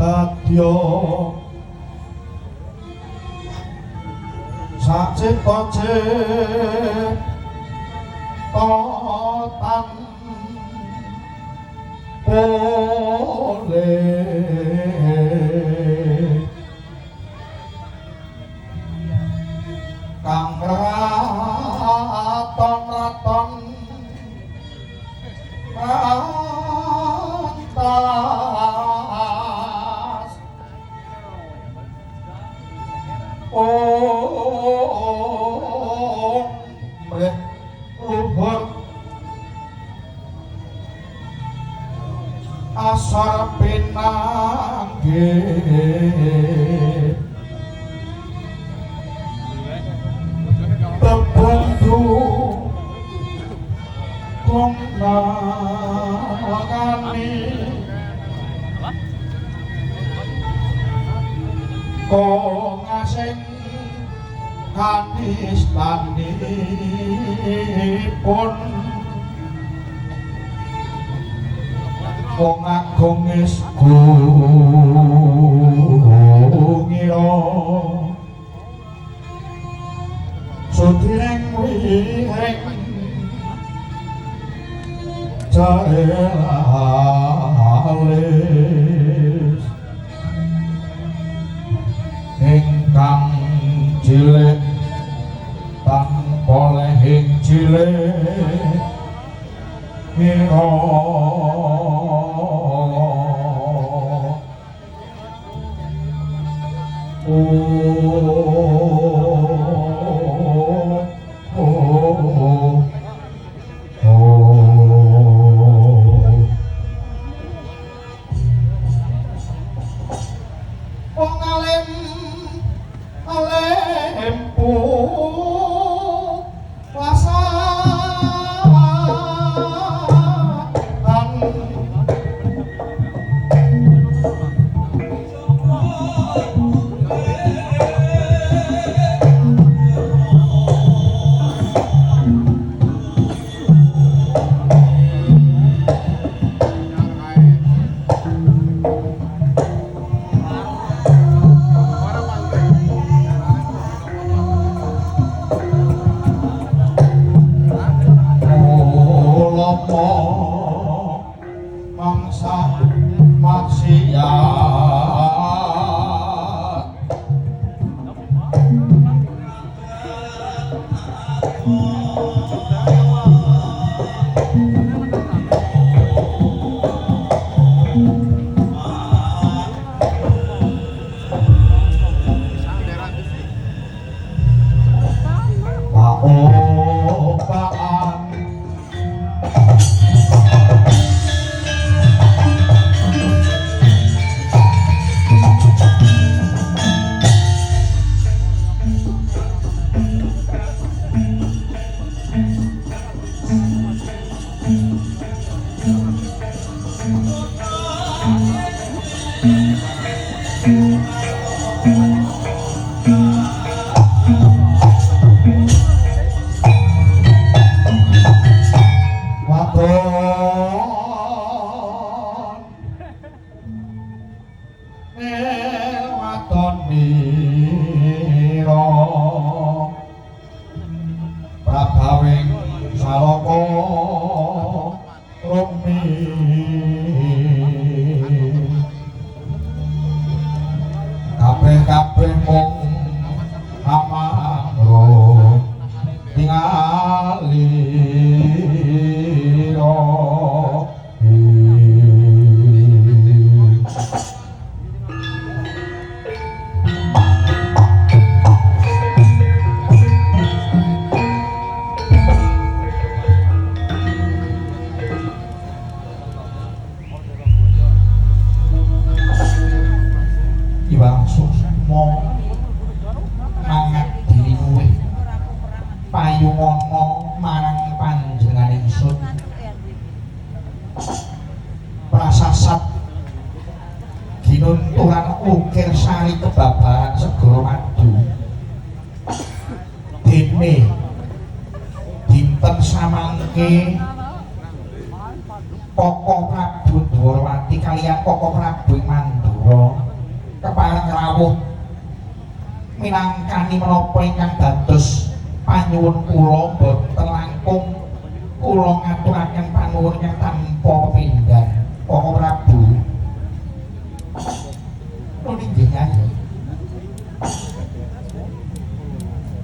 Tadya sacipta-ciptaan boleh kang raton-raton rantas mrih luhur asar pinanggih tepundu kong nakani kong asing kanistanipun kong agungis gungira sudireng wiring jaelis ingkang cilik tanpa lehing cilik ngira Pinunturan ukir sari kebabaran segoro madu dene dinten samangke Poko Prabu Dwarawati kaliyan Koko Prabu Mandura kepareng rawuh minangkani menapa ingkang dados panyuwun kula boten langkung kula ngaturaken panuwun ingkang tanpa pepindhan Koko Prabu. Nuwun inggih Nyai.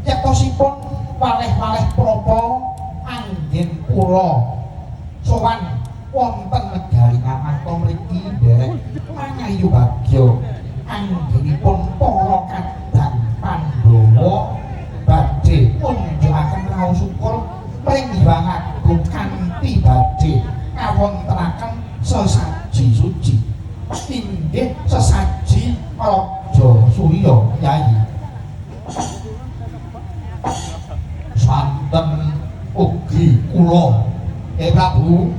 Yektosipun waleh-waleh prapa anggen kula sowan wonten negari Ngamarta mriki nderek mangayu bagya anggenipun para kadang Pandhawa badhe ngunjukaken raos syukur pring Hyang Agung kanthi badhe kawontenaken sesaji suci inggih sesaji Raja Surya Kyai. Santen ugi kula Prabu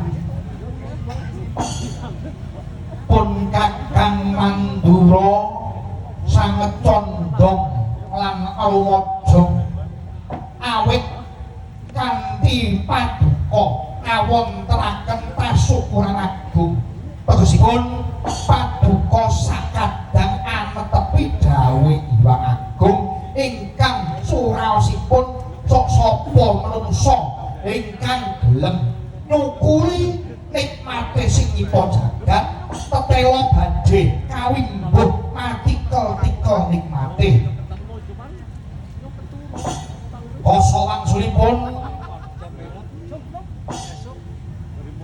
pun Kakang Mandura sanget condong lan aluwaja awit kanthi paduka ngawontenaken pasukuran agung tegesipun paduka sakadang anetepi dawuh Hyang Agung ingkang suraosipun sok sapa menungsa ingkang gelem nyukuri nikmate sing nyipta jagat tetela badhe kawimbuh matikel-tikel nikmate. Basa wangsulipun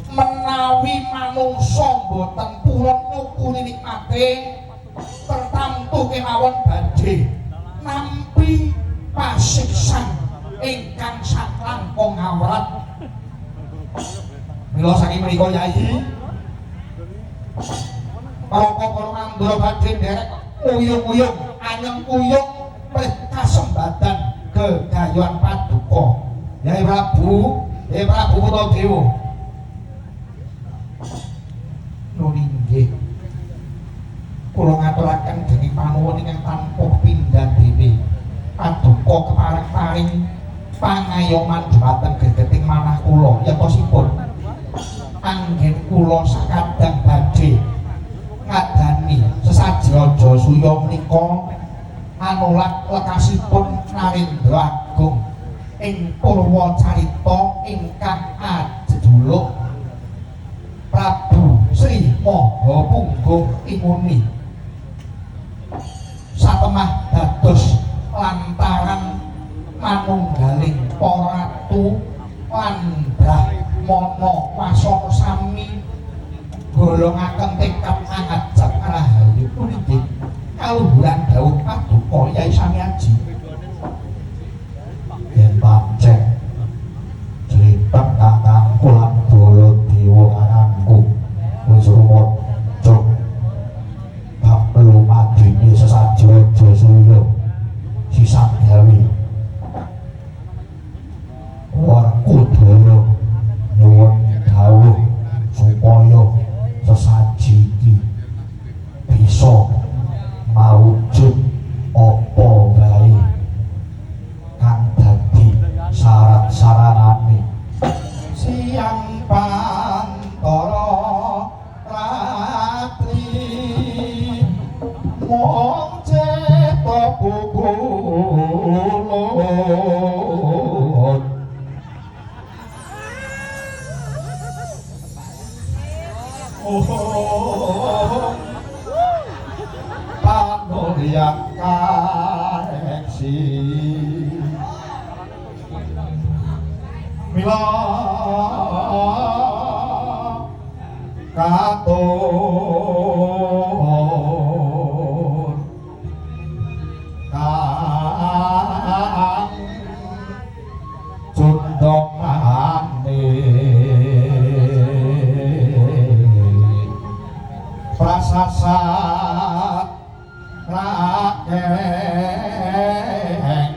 menawi manungsa boten purun nyukuri nikmate tertamtu kemawon badhe nampi pasiksan ingkang saklangkung awrat. Mila saking menika Yai para Mandura badhe nderek uyung-uyung anyeng uyung prih kasembadan gegayuhan paduka Yai Prabu Puntadewa. Nuwun inggih kula ngaturaken dening panuwun ingkang tanpa pindhan dene paduka kepareng-paring pangayoman dhumateng gregeting manah kula yektosipun anggen kula sakadang badhe ngadani sesaji Raja Surya menika anulat lekasipun Narendra Agung ing Purwacarita ingkang ajeduluk Prabu Sri Mahapunggung Imuni satemah dados lantaran manunggaling para ratu lan Brahmana wasana sami golongaken tekad ngajak rahayu puniki kaluhuran dawuh paduka Yai Sami Aji yen pancen jlimet kakangku lan Baladewa kakangku wis rumaja bab lumadine sesaji Raja Surya sisang gawe Werkudara nyuwun dawuh supaya sesaji iki bisa mawujud apa wae kang dadi syarat-syaratane siang pantara ratri mong ceta pukulun panuryan kareksi mila katur kang cundongane prasasat rakeng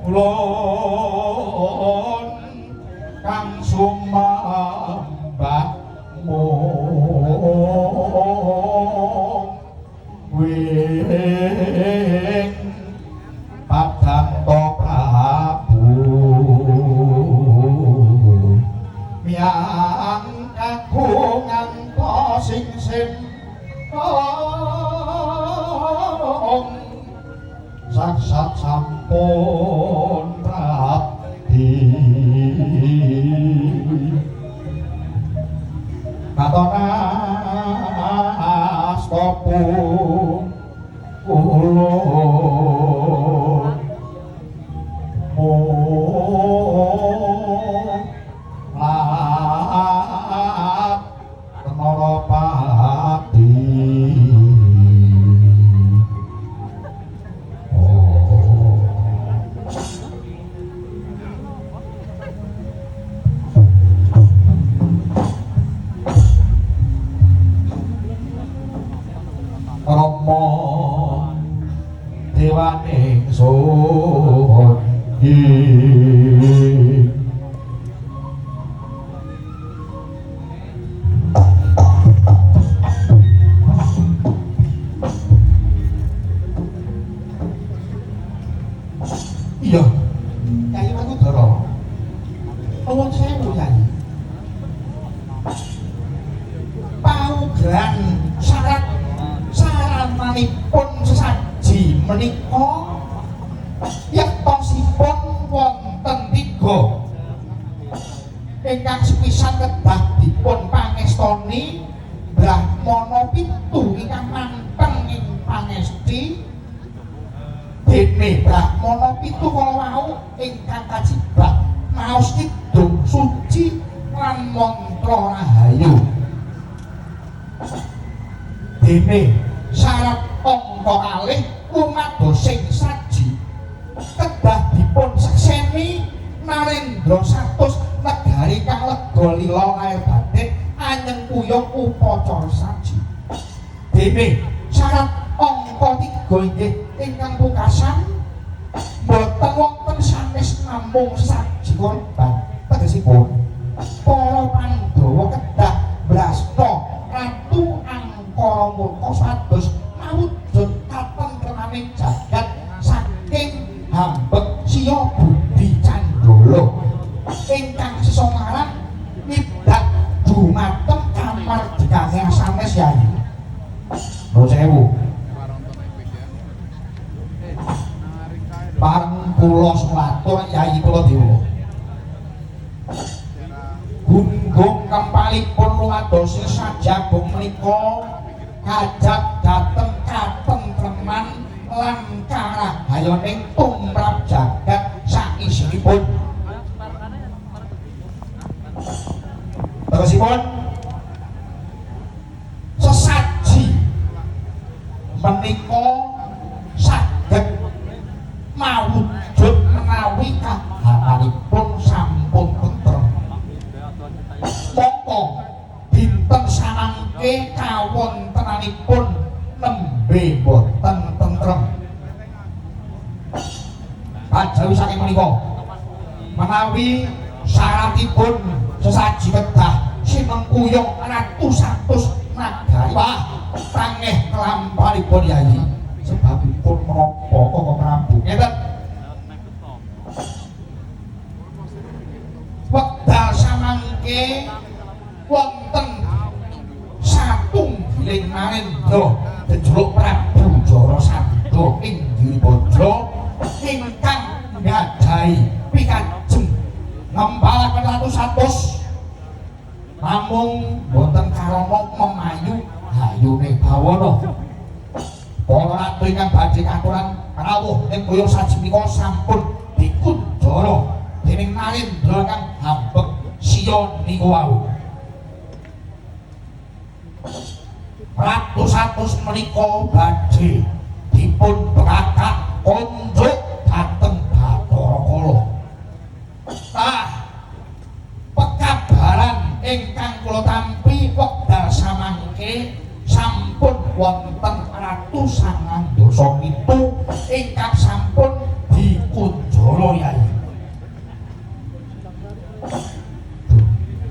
ulun kang sumambah wing padang Prabu miang sing saksat sampun prabdi katona astopu ulun lat tenara pati Rama dewaning sun iya Kyai Manudara nuwun sewu Kyai paugeran sarananipun sesaji menika yektosipun wonten 3 ingkang sepisan kedah dipun pangestoni Brahmana 7 ingkang manteng ing pangesti dene Brahmana 7 kala wau ingkang kajibah maos kidung suci lan mantra rahayu dene syarat angka kalih lumados sing saji kedah dipun sekseni Narendra satus negari kang lega lila lair batin anyeng kuyung upacara saji dene syarat angka 3 inggih ingkang pungkasan boten wonten sanes namung saji korban tegesipun para Pandhawa kedah brasta ratu angkara murka sados mawujud katentreman jagat saking hambek siya budi candala ingkang sesomaran tidak dumateng kamardikane sanes Yai. Nuwun sewu. Pareng kula sematur Yai Kuladewa. Gunggung kempalipun lumadosi sajagung menika kajat dhateng katentreman lan karahayaning tumrap jagat saisipun. Tegesipun sesaji menika saged mawujud menawi kahananipun sampun tentrem. Mongko dinten samangke kawontenanipun nembe boten tentrem. Kajawi saking menika menawi syaratipun sesaji kedah sinengkuyung ratus-atus nagari wah tangeh kelampanipun Yai sebabipun menapa Koko Prabu ngeten wekdal samangke wonten satunggiling Narendra jejuluk Prabu Jarasandha ing Giribajra ingkang nggadhahi pikajeng ngempalaken ratus-atus namung boten karana memayu hayune bawana. Para ratu ingkang badhe katuran rawuh ing kaya saji menika sampun dikunjara dening Narendra kang hambek siya niku wau. Ratus-atus menika badhe dipun bekakak konjuk dhateng Bathara Kala. Pekabaran ingkang kula tampi wekdal samangke sampun wonten ratusan dosa itu ingkang sampun dikunjara Yai.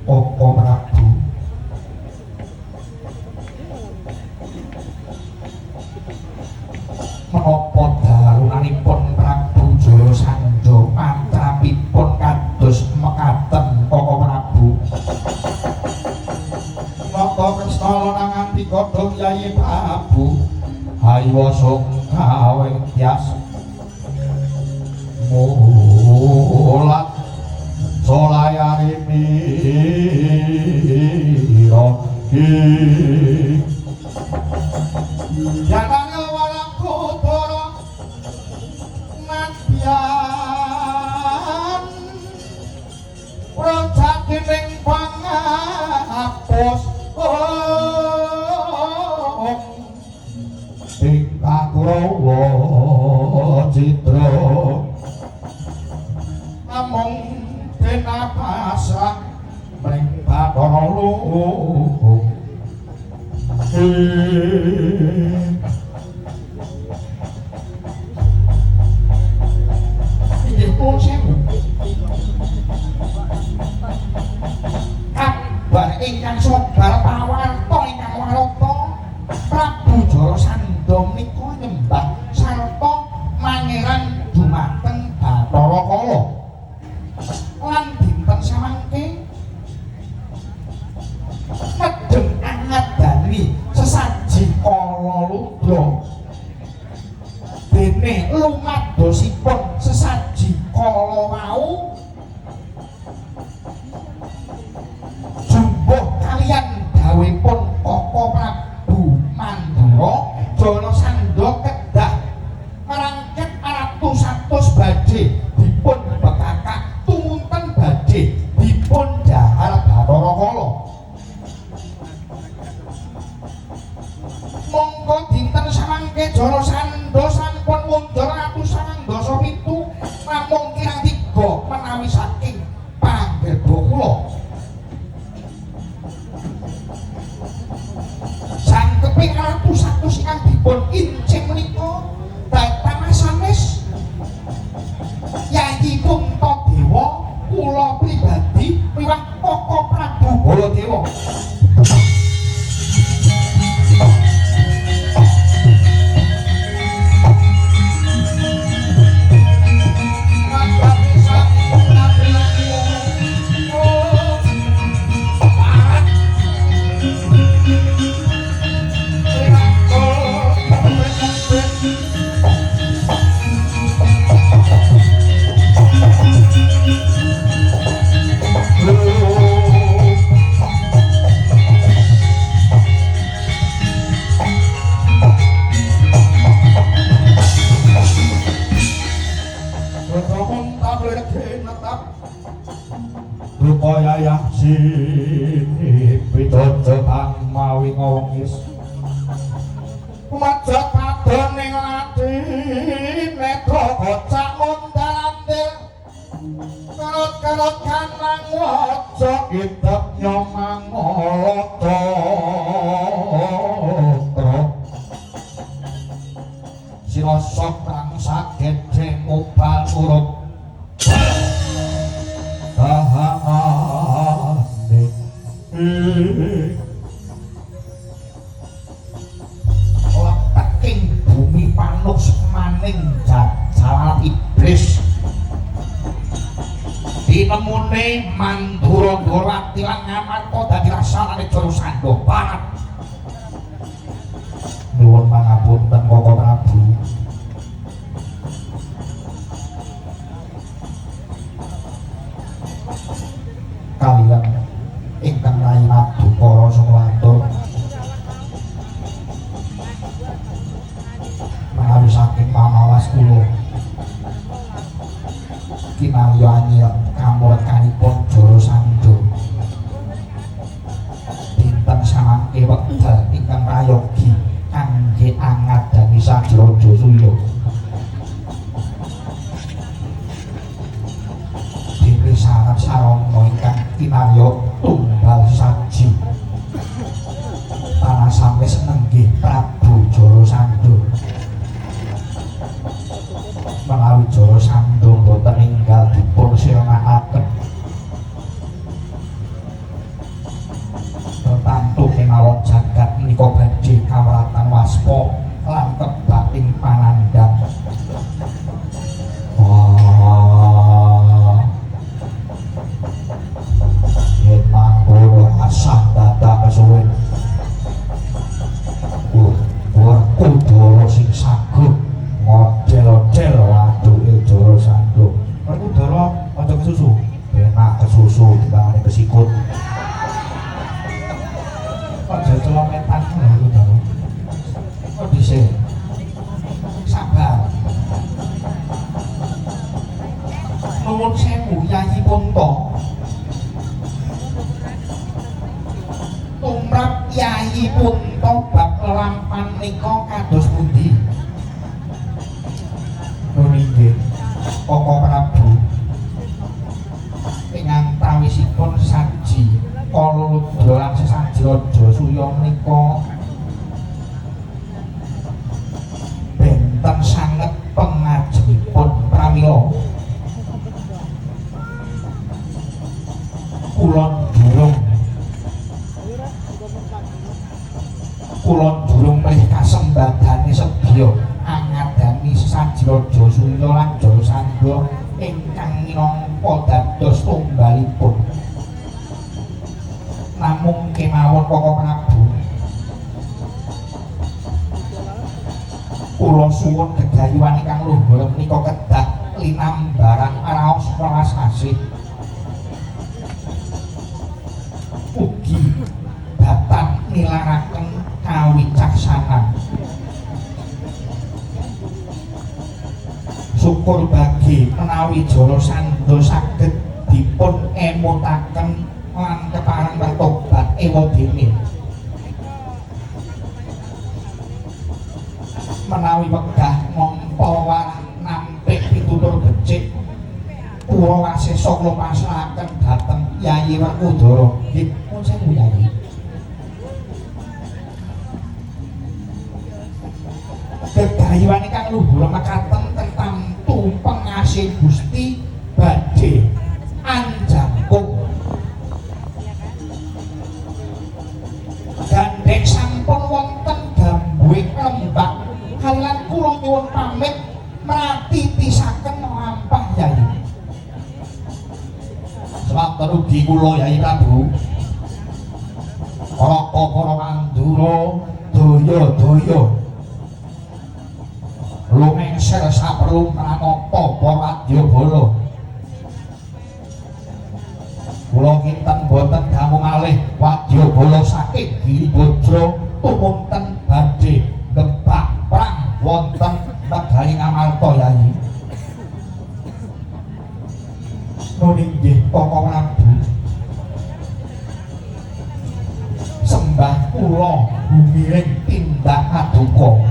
Koko Prabu menapa darunanipun Prabu Jarasandha mantrapipun kados mekaten Koko Prabu. Nata Kresna lanangan digodhong Yayi Prabu Hayasa gawe tias mulat solayari mira Janane walang kutara nadyan prajating pangapus ing Kurawa Citra namung denapasa mring Bathara Luhung inggih pun sewu kabar ingkang sebar pawarta ingkang warata Prabu Jarasandha menika nyembah sarta mangeran dumateng Bathara Kala lan dinten samangke medeng angadani sesaji kala ludra dene lumadosipun sesaji kala wau jumbuh kaliyan dawuhipun Kaka Prabu Mandura Jarasandha kedah merangket atus-atus badhe dipun bekakak tumunten badhe dipun dahar Bathara Kala monggo dinten samangke Jarasandha sampun mundur atus 97 namung kirang 3 menawi saking panggeba kula sangkeping atus-atus ingkang dipun incing menika datang sanes Yayi Puntadewa kula pribadi miwah Kaka Prabu Baladewa Rupaya yaksini pitojo mawi ngawengis majat padoning lati netra kocak mondal-andil kerut-kerut kanang waja kitab nyomang ngolota silosok rang sakit mubal urup kahanane lepeking bumi panus maning jalan iblis dinemune Mandura tilang ngamarta dadi rasanane Jarasandha Barat nuwun pangapunten Kaka Prabu kaliyan ingkang rayi Madukara Sanglatur menawi saking pamawas kula kinarya anyil kamurkanipun Jarasandha dinten samangke wekdal ingkang prayogi kangge angadani Sajraja Surya syarat sarana ingkang kinarya tunggal saji tanah sampe senenggih Prabu Jarasandha menawi Jarasandha boten enggal dipun sirnakaken tetantu kemawon jagat menika badhe kawratan waspa lan kebating panandhang asah dadak kesuwen Yayi pun tobat kelampan nika kados pundi? Nggih, Koko Prabu ing antawisipun saji kala dolan sesaji raja Suya menika benten sanget pengajengipun pramila kulon durung mrih kasembadane sedya angadani sesaji raja Suya lan Jarasandha ingkang minangka dados tumbalipun. Namung kemawon Koko Prabu kula suwun gegayuhan ingkang luhur menika kedah linambaran raos welas asih ugi datan nilaraken kawicaksanan. Syukur bagi menawi Jarasandha saged dipun emutaken lan kepareng bertobat ewadene. Menawi wegah nampa warah nampik pitutur becik kula wasesa kula pasrahaken dhateng Yayi Werkudara. Nggih, pun sewu Yayi. Gegayuhan ingkang luhur mekaten tentamtu pengasih Gusti badhe anjangkung gandeng sampun wonten dambuing lembak kalian kula nyuwun pamit mratitisaken lampah Yayi. Semanten ugi kula Yayi Prabu para Pandura daya-daya lumengser saperlu pranata Wadyabala. Kula kinten boten dangu malih Wadyabala saking Giribajra tumunten badhe gebak perang wonten negari Ngamarta Yayi. Nuwun inggih Koko Prabu. Sembah kula bumiring tindak paduka.